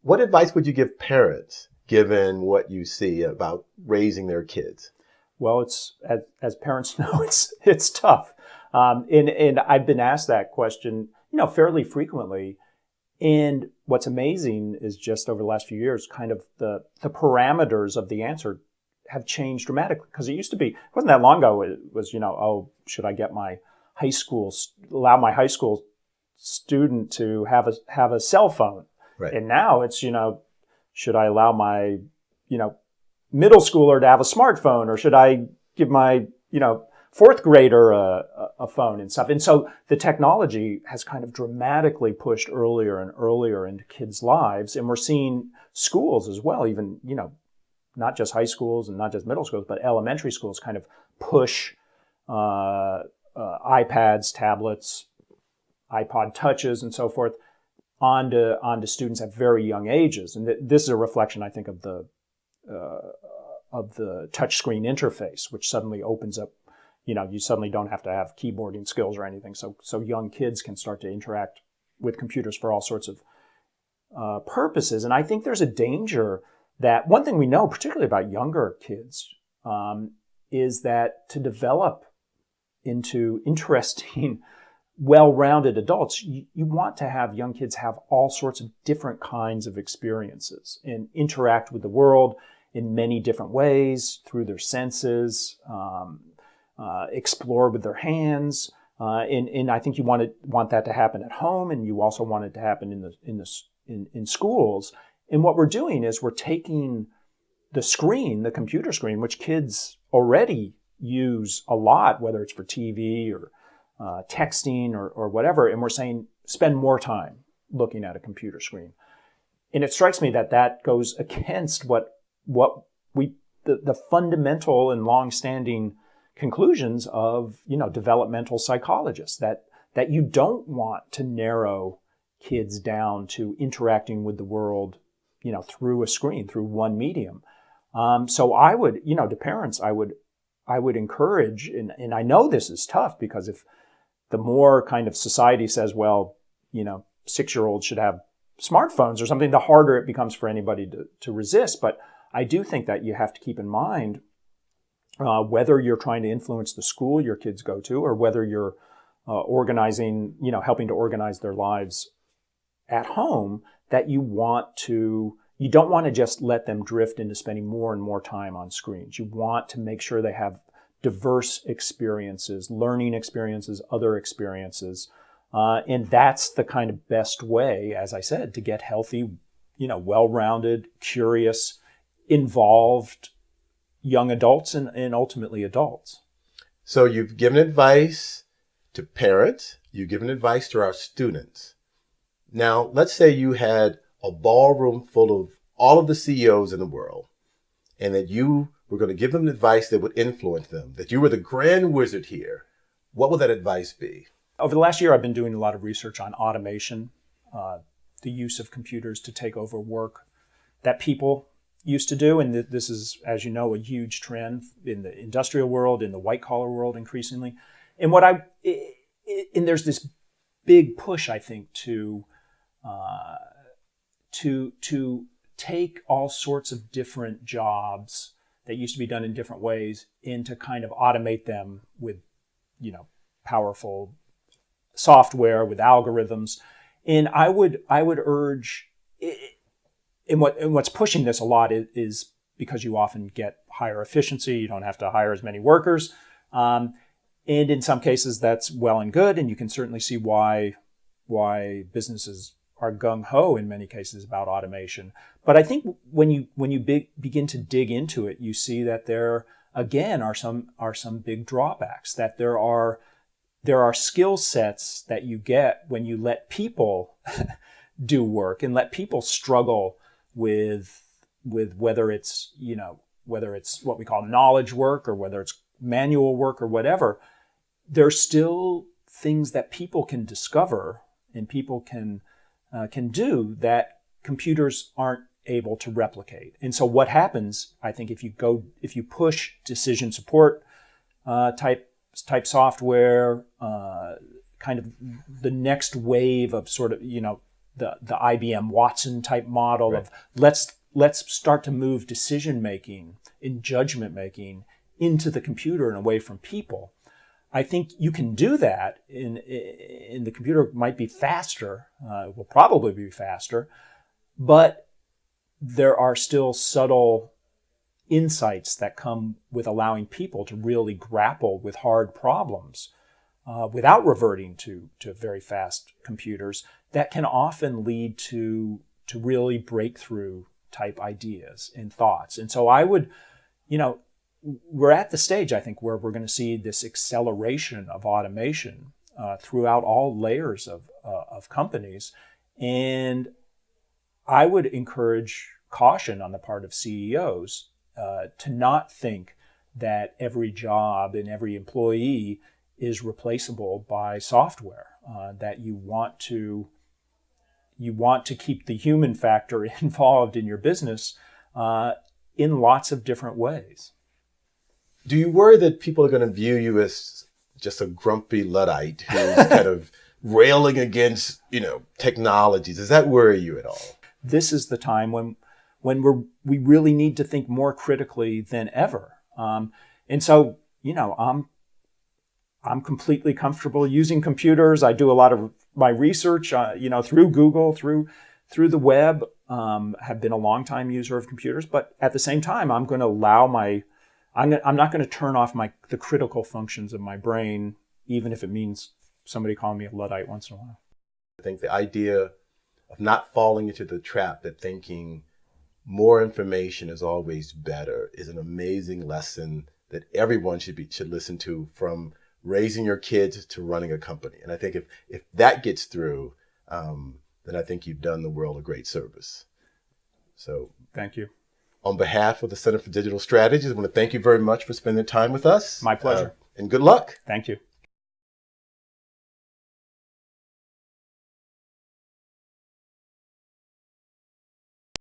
What advice would you give parents, given what you see about raising their kids? Well, it's as parents know, it's tough, and I've been asked that question, fairly frequently. And what's amazing is just over the last few years, kind of the parameters of the answer have changed dramatically. Because it used to be, it wasn't that long ago, it was, should I get allow my high school student to have a cell phone? Right. And now it's, should I allow my, middle schooler to have a smartphone, or should I give my, fourth grader a phone and stuff? And so the technology has kind of dramatically pushed earlier and earlier into kids' lives. And we're seeing schools as well, even, not just high schools and not just middle schools, but elementary schools kind of push iPads, tablets, iPod touches, and so forth onto students at very young ages. And this is a reflection, I think, of the touchscreen interface, which suddenly opens up. You suddenly don't have to have keyboarding skills or anything. So young kids can start to interact with computers for all sorts of purposes. And I think there's a danger that one thing we know, particularly about younger kids, is that to develop into interesting, well-rounded adults, you want to have young kids have all sorts of different kinds of experiences and interact with the world in many different ways through their senses, explore with their hands, and I think you want that to happen at home, and you also want it to happen in schools. And what we're doing is we're taking the computer screen, which kids already use a lot, whether it's for TV or texting or whatever, and we're saying spend more time looking at a computer screen. And it strikes me that goes against what the fundamental and long-standing conclusions of developmental psychologists, that you don't want to narrow kids down to interacting with the world through a screen, through one medium. So I would, to parents, I would encourage, and I know this is tough, because if the more kind of society says, well, 6-year-olds should have smartphones or something, the harder it becomes for anybody to resist. But I do think that you have to keep in mind whether you're trying to influence the school your kids go to, or whether you're organizing, helping to organize their lives at home, that you don't want to just let them drift into spending more and more time on screens. You want to make sure they have diverse experiences, learning experiences, other experiences. And that's the kind of best way, as I said, to get healthy, well-rounded, curious, involved young adults and ultimately adults. So you've given advice to parents, you've given advice to our students. Now, let's say you had a ballroom full of all of the CEOs in the world, and that you were going to give them advice that would influence them, that you were the grand wizard here. What would that advice be? Over the last year, I've been doing a lot of research on automation, the use of computers to take over work that people used to do. And this is, as you know, a huge trend in the industrial world, in the white-collar world increasingly. And there's this big push, I think, to take all sorts of different jobs that used to be done in different ways and to kind of automate them with, powerful software, with algorithms. And I would urge, and what's pushing this a lot is because you often get higher efficiency. You don't have to hire as many workers. And in some cases, that's well and good. And you can certainly see why businesses are gung-ho in many cases about automation. But I think when you begin to dig into it, you see that there again are some big drawbacks. That there are skill sets that you get when you let people do work and let people struggle with whether it's what we call knowledge work or whether it's manual work or whatever. There's still things that people can discover and people can do that computers aren't able to replicate. And so what happens, I think, if you push decision support type software, kind of the next wave of sort of, the IBM Watson type model Right. of let's start to move decision making and judgment making into the computer and away from people. I think you can do that in the computer. Might be faster, will probably be faster, but there are still subtle insights that come with allowing people to really grapple with hard problems without reverting to very fast computers that can often lead to really breakthrough type ideas and thoughts. And so I would, we're at the stage, I think, where we're going to see this acceleration of automation throughout all layers of companies. And I would encourage caution on the part of CEOs to not think that every job and every employee is replaceable by software, that you want to keep the human factor involved in your business in lots of different ways. Do you worry that people are going to view you as just a grumpy Luddite who's kind of railing against, technologies? Does that worry you at all? This is the time when we really need to think more critically than ever. And so, I'm completely comfortable using computers. I do a lot of my research, through Google, through the web. Have been a long time user of computers, but at the same time, I'm going to allow I'm not going to turn off the critical functions of my brain, even if it means somebody calling me a Luddite once in a while. I think the idea of not falling into the trap that thinking more information is always better is an amazing lesson that everyone should listen to, from raising your kids to running a company. And I think if that gets through, then I think you've done the world a great service. So thank you. On behalf of the Center for Digital Strategies, I want to thank you very much for spending time with us. My pleasure. And good luck. Thank you.